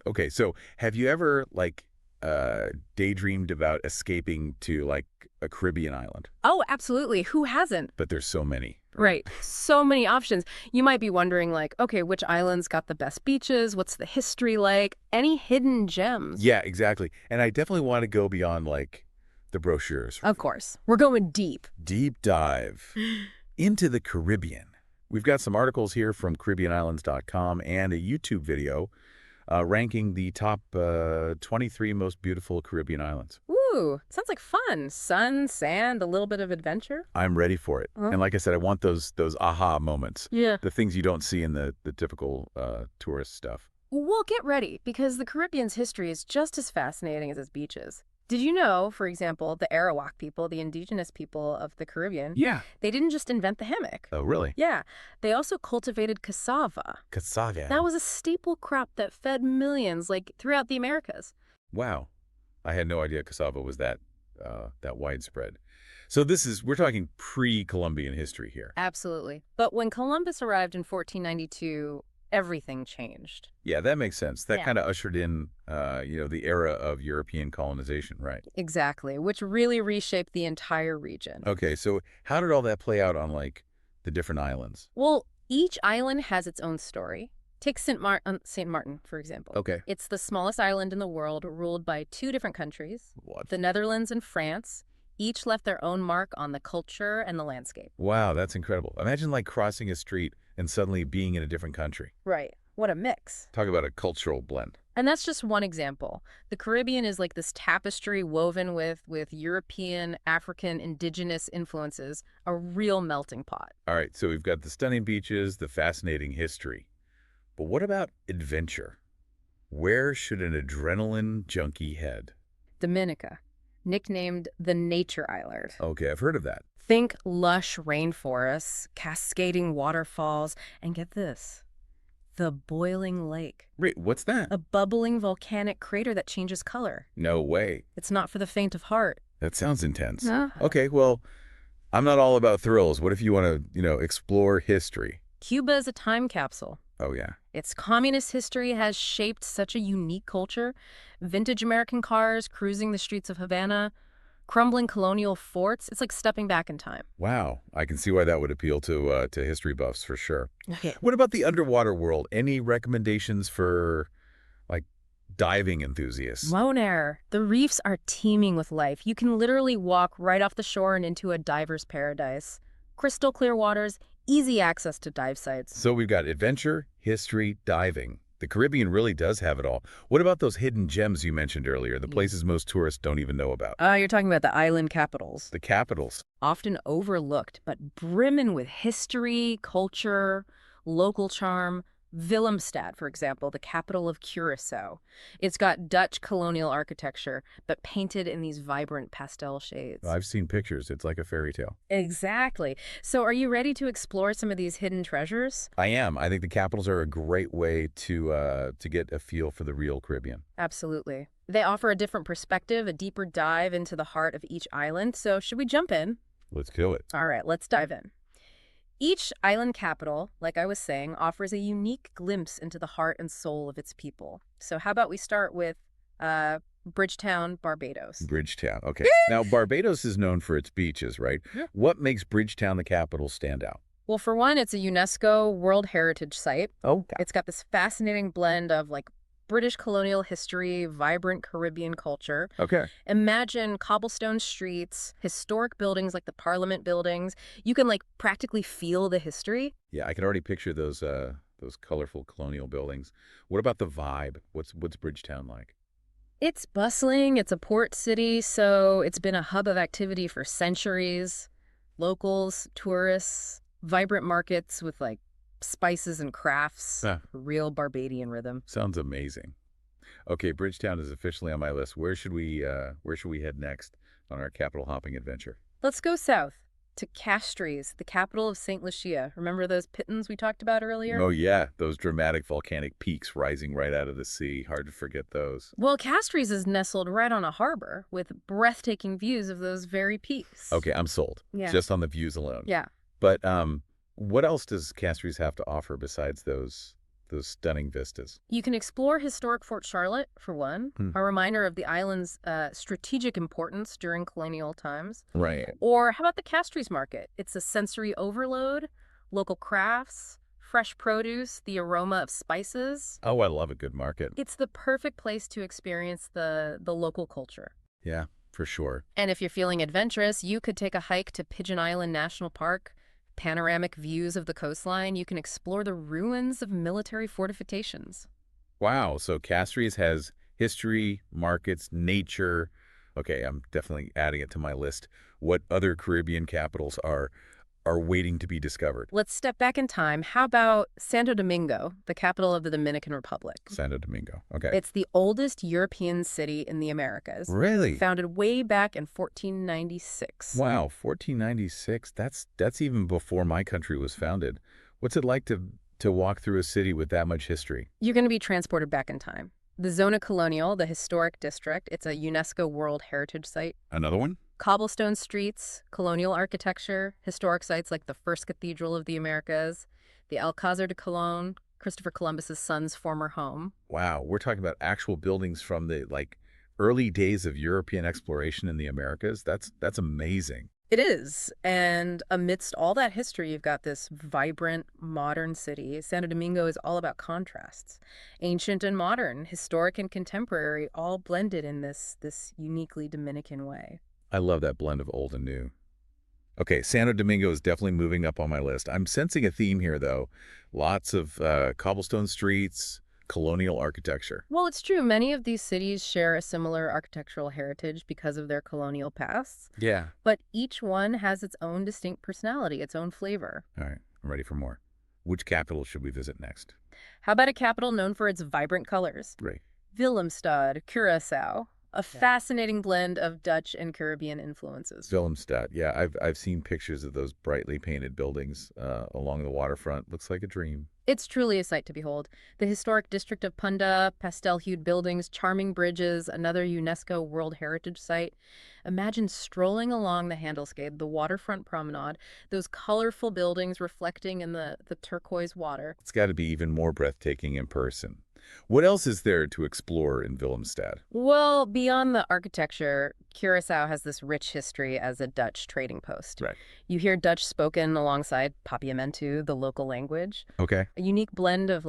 Okay, so have you ever, daydreamed about escaping to, a Caribbean island? Oh, absolutely. Who hasn't? But there's so many, right? Right. So many options. You might be wondering, like, okay, which islands got the best beaches? What's the history like? Any hidden gems? Yeah, exactly. And I definitely want to go beyond, the brochures. Of course. We're going deep. Deep dive into the Caribbean. We've got some articles here from CaribbeanIslands.com and a YouTube video ranking the top 23 most beautiful Caribbean islands. Ooh, sounds like fun. Sun, sand, a little bit of adventure. I'm ready for it. Huh? And like I said, I want those aha moments. Yeah. The things you don't see in the typical tourist stuff. Well, get ready, because the Caribbean's history is just as fascinating as its beaches. Did you know, for example, the Arawak people, the indigenous people of the Caribbean, Yeah. they didn't just invent the hammock. Oh, really? Yeah, they also cultivated cassava. Cassava. That was a staple crop that fed millions, throughout the Americas. Wow. I had no idea cassava was that widespread. So we're talking pre-Columbian history here. Absolutely. But when Columbus arrived in 1492, everything changed. Yeah, that makes sense. That Yeah. kind of ushered in, the era of European colonization, right? Exactly, which really reshaped the entire region. Okay, so how did all that play out on, the different islands? Well, each island has its own story. Take St. Martin, for example. Okay. It's the smallest island in the world, ruled by two different countries, What? the Netherlands and France. Each left their own mark on the culture and the landscape. Wow, that's incredible. Imagine, crossing a street and suddenly being in a different country. Right. What a mix. Talk about a cultural blend. And that's just one example. The Caribbean is like this tapestry woven with European, African, indigenous influences, a real melting pot. All right, so we've got the stunning beaches, the fascinating history. But what about adventure? Where should an adrenaline junkie head? Dominica, nicknamed the Nature Island. Okay, I've heard of that. Think lush rainforests, cascading waterfalls, and get this, the boiling lake. Wait, what's that? A bubbling volcanic crater that changes color. No way. It's not for the faint of heart. That sounds intense. Huh? Okay, well, I'm not all about thrills. What if you want to, explore history? Cuba is a time capsule. Oh, yeah. Its communist history has shaped such a unique culture. Vintage American cars cruising the streets of Havana, crumbling colonial forts. It's like stepping back in time. Wow. I can see why that would appeal to history buffs for sure. Okay. What about the underwater world? Any recommendations for, diving enthusiasts? Lone Air. The reefs are teeming with life. You can literally walk right off the shore and into a diver's paradise. Crystal clear waters, easy access to dive sites. So we've got adventure, history, diving. The Caribbean really does have it all. What about those hidden gems you mentioned earlier, the places most tourists don't even know about? You're talking about the island capitals. The capitals. Often overlooked, but brimming with history, culture, local charm. Willemstad, for example, the capital of Curacao. It's got Dutch colonial architecture, but painted in these vibrant pastel shades. I've seen pictures. It's like a fairy tale. Exactly. So are you ready to explore some of these hidden treasures? I am. I think the capitals are a great way to get a feel for the real Caribbean. Absolutely. They offer a different perspective, a deeper dive into the heart of each island. So should we jump in? Let's do it. All right, let's dive in. Each island capital, like I was saying, offers a unique glimpse into the heart and soul of its people. So how about we start with Bridgetown, Barbados? Bridgetown. Okay. Now, Barbados is known for its beaches, right? Yeah. What makes Bridgetown the capital stand out? Well, for one, it's a UNESCO World Heritage Site. Oh, It's got this fascinating blend of British colonial history, vibrant Caribbean culture. okay. Imagine cobblestone streets, historic buildings like the Parliament buildings. You can practically feel the history. Yeah, I can already picture those colorful colonial buildings. What about the vibe? What's Bridgetown like? It's bustling, it's a port city, so it's been a hub of activity for centuries. Locals, tourists, vibrant markets with spices and crafts, Ah. real Barbadian rhythm. Sounds amazing. Okay, Bridgetown is officially on my list. Where should we head next on our capital hopping adventure? Let's go south to Castries, the capital of St. Lucia. Remember those pitons we talked about earlier? Oh yeah, those dramatic volcanic peaks rising right out of the sea. Hard to forget those. Well, Castries is nestled right on a harbor with breathtaking views of those very peaks. Okay, I'm sold. Yeah. Just on the views alone. Yeah. But what else does Castries have to offer besides those those stunning vistas. You can explore historic Fort Charlotte, for one, Hmm. a reminder of the island's strategic importance during colonial times. Right. Or how about the Castries market? It's a sensory overload, local crafts, fresh produce, the aroma of spices. Oh, I love a good market. It's the perfect place to experience the local culture. Yeah, for sure. And if you're feeling adventurous, you could take a hike to Pigeon Island National Park. Panoramic views of the coastline. You can explore the ruins of military fortifications. Wow, so Castries has history, markets, nature. Okay, I'm definitely adding it to my list. What other Caribbean capitals are waiting to be discovered? Let's step back in time. How about Santo Domingo, the capital of the Dominican Republic? Santo Domingo. Okay. It's the oldest European city in the Americas. Really? Founded way back in 1496. Wow, 1496. That's even before my country was founded. What's it like to walk through a city with that much history? You're going to be transported back in time. The Zona Colonial, the historic district, it's a UNESCO World Heritage Site. Another one? Cobblestone streets, colonial architecture, historic sites like the First Cathedral of the Americas, the Alcázar de Colón, Christopher Columbus's son's former home. Wow, we're talking about actual buildings from the early days of European exploration in the Americas. That's amazing. It is. And amidst all that history, you've got this vibrant, modern city. Santo Domingo is all about contrasts. Ancient and modern, historic and contemporary, all blended in this uniquely Dominican way. I love that blend of old and new. Okay, Santo Domingo is definitely moving up on my list. I'm sensing a theme here, though. Lots of cobblestone streets, colonial architecture. Well, it's true. Many of these cities share a similar architectural heritage because of their colonial pasts, Yeah. but each one has its own distinct personality, its own flavor. All right, I'm ready for more. Which capital should we visit next? How about a capital known for its vibrant colors? Great. Willemstad, Curacao. A fascinating blend of Dutch and Caribbean influences. Willemstad. Yeah, I've seen pictures of those brightly painted buildings along the waterfront. Looks like a dream. It's truly a sight to behold. The historic district of Punda, pastel-hued buildings, charming bridges, another UNESCO World Heritage Site. Imagine strolling along the Handelsgate, the waterfront promenade, those colorful buildings reflecting in the turquoise water. It's got to be even more breathtaking in person. What else is there to explore in Willemstad? Well, beyond the architecture, Curacao has this rich history as a Dutch trading post. Right. You hear Dutch spoken alongside Papiamentu, the local language. Okay. A unique blend of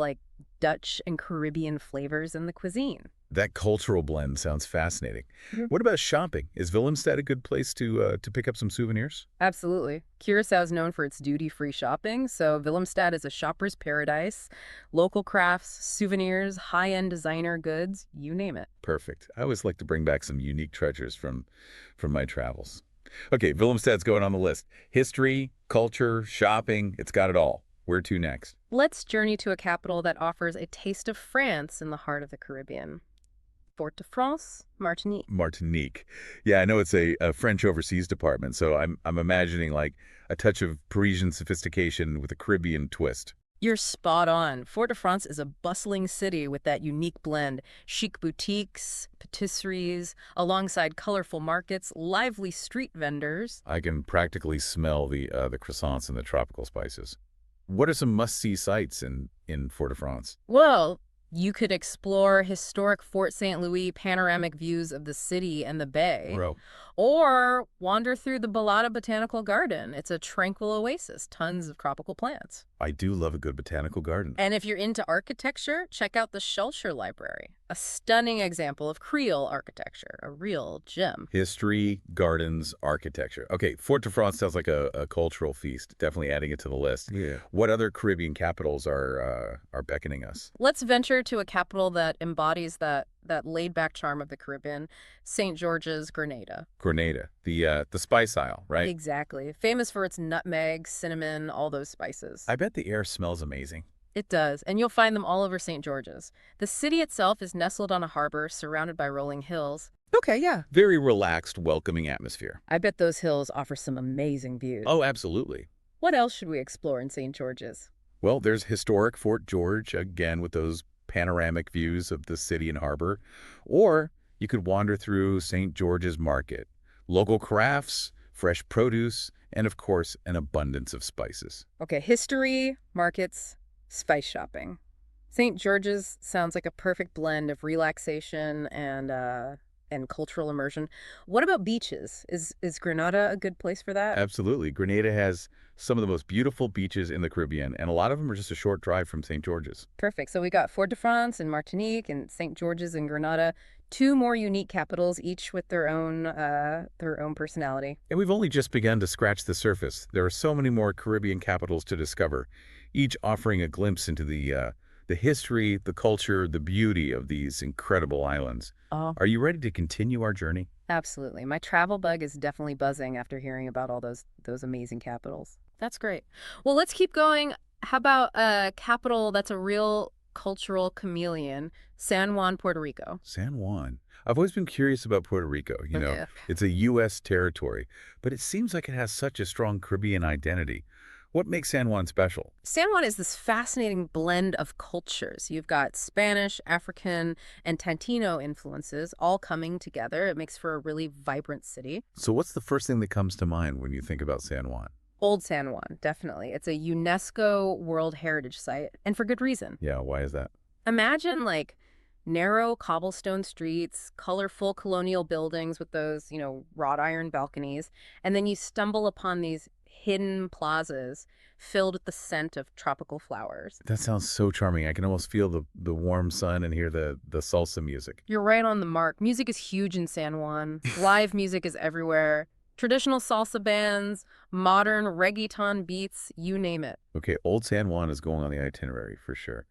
Dutch and Caribbean flavors in the cuisine. That cultural blend sounds fascinating. Mhm. What about shopping? Is Willemstad a good place to pick up some souvenirs? Absolutely. Curacao is known for its duty-free shopping, so Willemstad is a shopper's paradise. Local crafts, souvenirs, high-end designer goods, you name it. Perfect. I always like to bring back some unique treasures from my travels. Okay, Willemstad's going on the list. History, culture, shopping, it's got it all. Where to next? Let's journey to a capital that offers a taste of France in the heart of the Caribbean. Fort-de-France, Martinique. Martinique. Yeah, I know it's a French overseas department, so I'm imagining a touch of Parisian sophistication with a Caribbean twist. You're spot on. Fort-de-France is a bustling city with that unique blend. Chic boutiques, patisseries, alongside colorful markets, lively street vendors. I can practically smell the croissants and the tropical spices. What are some must-see sites in Fort-de-France? Well, you could explore historic Fort St. Louis, panoramic views of the city and the bay. Bro. Or wander through the Balada Botanical Garden. It's a tranquil oasis, tons of tropical plants. I do love a good botanical garden. And if you're into architecture, check out the Schulcher Library, a stunning example of Creole architecture, a real gem. History, gardens, architecture. Okay, Fort-de-France sounds like a cultural feast. Definitely adding it to the list. Yeah. What other Caribbean capitals are beckoning us? Let's venture to a capital that embodies that laid-back charm of the Caribbean, St. George's, Grenada. Grenada, the Spice Isle, right? Exactly. Famous for its nutmeg, cinnamon, all those spices. I bet the air smells amazing. It does, and you'll find them all over St. George's. The city itself is nestled on a harbor surrounded by rolling hills. Okay, yeah. Very relaxed, welcoming atmosphere. I bet those hills offer some amazing views. Oh, absolutely. What else should we explore in St. George's? Well, there's historic Fort George, again, with those panoramic views of the city and harbor. Or you could wander through St. George's Market. Local crafts, fresh produce, and of course, an abundance of spices. Okay, history, markets, spice shopping. St. George's sounds like a perfect blend of relaxation and cultural immersion. What about beaches? Is Grenada a good place for that? Absolutely. Grenada has some of the most beautiful beaches in the Caribbean, and a lot of them are just a short drive from St. George's. Perfect. So we got Fort-de-France and Martinique and St. George's and Grenada, two more unique capitals, each with their own personality. And we've only just begun to scratch the surface. There are so many more Caribbean capitals to discover, each offering a glimpse into the history, the culture, the beauty of these incredible islands. Oh, Are you ready to continue our journey? absolutely. My travel bug is definitely buzzing after hearing about all those amazing capitals. That's great. Well, let's keep going. How about a capital that's a real cultural chameleon, San Juan, Puerto Rico? San Juan. I've always been curious about Puerto Rico. Okay. It's a U.S. territory, but it seems like it has such a strong Caribbean identity. What makes San Juan special? San Juan is this fascinating blend of cultures. You've got Spanish, African, and Tantino influences all coming together. It makes for a really vibrant city. So what's the first thing that comes to mind when you think about San Juan? Old San Juan, definitely. It's a UNESCO World Heritage Site, and for good reason. Yeah, why is that? Imagine like narrow cobblestone streets, colorful colonial buildings with those, wrought iron balconies, and then you stumble upon these hidden plazas filled with the scent of tropical flowers. That sounds so charming. I can almost feel the warm sun and hear the salsa music. You're right on the mark. Music is huge in San Juan. Live music is everywhere. Traditional salsa bands, modern reggaeton beats, you name it. Okay, Old San Juan is going on the itinerary for sure.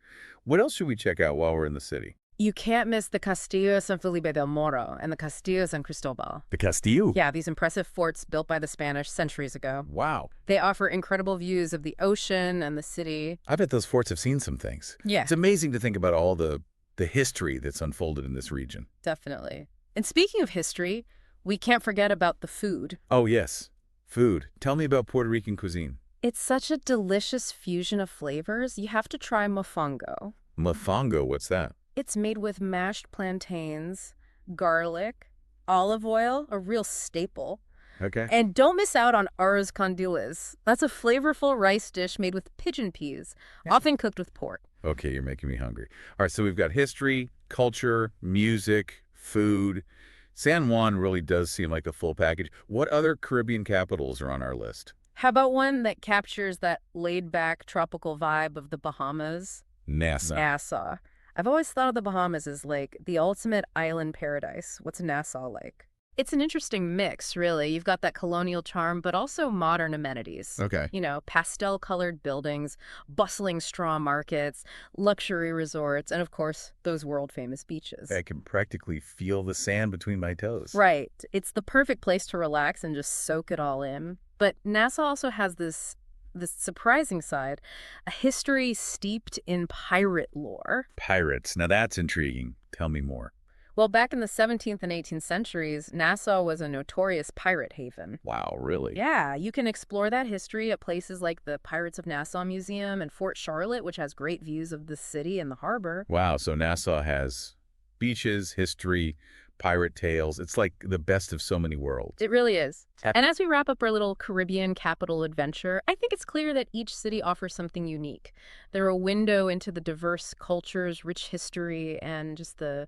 What else should we check out while we're in the city? You can't miss the Castillo San Felipe del Moro and the Castillo San Cristobal. The Castillo. Yeah, these impressive forts built by the Spanish centuries ago. Wow. They offer incredible views of the ocean and the city. I bet those forts have seen some things. Yeah, It's amazing to think about all the history that's unfolded in this region. definitely. And speaking of history, we can't forget about the food. Oh, yes. Food. Tell me about Puerto Rican cuisine. It's such a delicious fusion of flavors. You have to try mofongo. Mofongo, what's that? It's made with mashed plantains, garlic, olive oil, a real staple. Okay. And don't miss out on arroz con diles. That's a flavorful rice dish made with pigeon peas, often cooked with pork. Okay, you're making me hungry. All right, so we've got history, culture, music, food. San Juan really does seem like the full package. What other Caribbean capitals are on our list? How about one that captures that laid-back tropical vibe of the Bahamas? Nassau. Nassau. I've always thought of the Bahamas as like the ultimate island paradise. What's Nassau like? It's an interesting mix, really. You've got that colonial charm, but also modern amenities. Okay. Pastel-colored buildings, bustling straw markets, luxury resorts, and of course, those world-famous beaches. I can practically feel the sand between my toes. Right. It's the perfect place to relax and just soak it all in. But Nassau also has this surprising side, a history steeped in pirate lore. Pirates. Now that's intriguing. Tell me more. Well, back in the 17th and 18th centuries, Nassau was a notorious pirate haven. Wow, really? Yeah, you can explore that history at places like the Pirates of Nassau Museum and Fort Charlotte, which has great views of the city and the harbor. Wow, so Nassau has beaches, history, pirate tales. It's like the best of so many worlds. It really is. And as we wrap up our little Caribbean capital adventure, I think it's clear that each city offers something unique. They're a window into the diverse cultures, rich history, and just the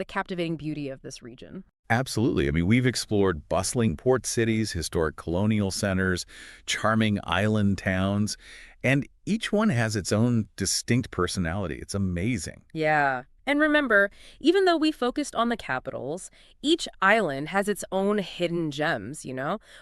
captivating beauty of this region. Absolutely. I mean, we've explored bustling port cities, historic colonial centers, charming island towns, and each one has its own distinct personality. It's amazing. Yeah. And remember, even though we focused on the capitals, each island has its own hidden gems,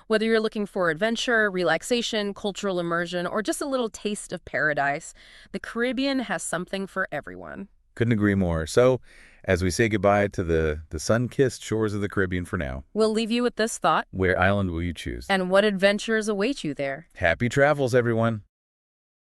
Whether you're looking for adventure, relaxation, cultural immersion, or just a little taste of paradise, the Caribbean has something for everyone. Couldn't agree more. So, as we say goodbye to the sun-kissed shores of the Caribbean for now, We'll leave you with this thought. where island will you choose? And what adventures await you there? Happy travels, everyone.